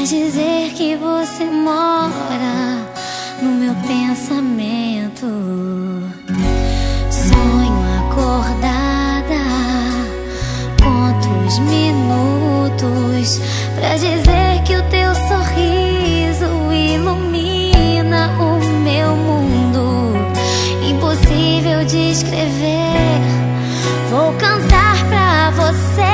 dizer que você mora no meu pensamento. Sonho acordada, conto os minutos pra dizer que o teu sorriso ilumina o meu mundo. Impossível de escrever, vou cantar pra você.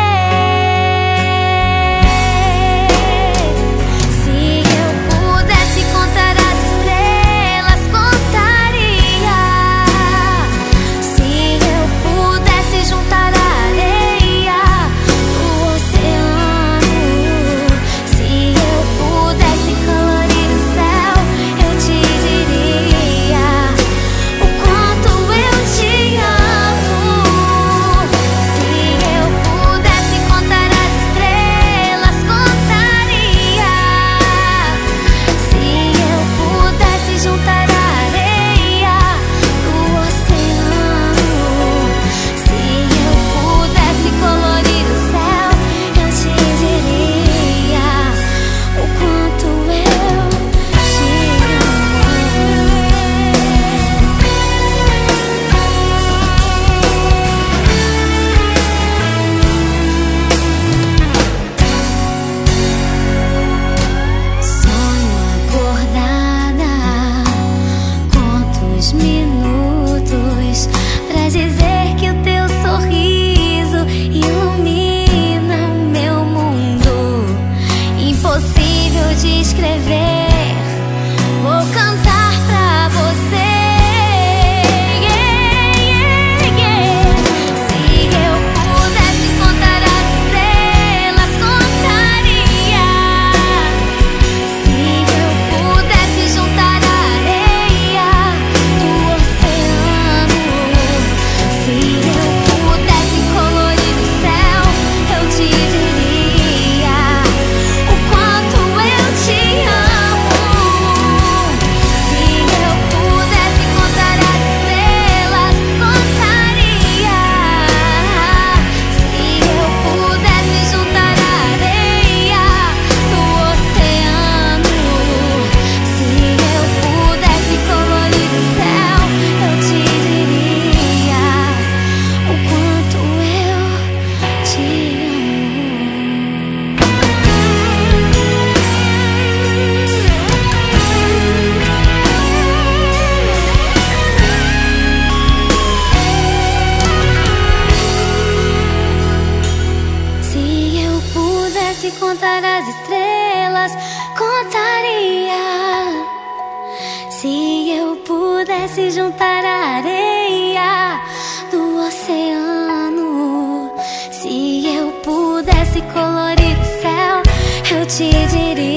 Contar as estrelas, contaria. Se eu pudesse juntar a areia do oceano, se eu pudesse colorir o céu, eu te diria.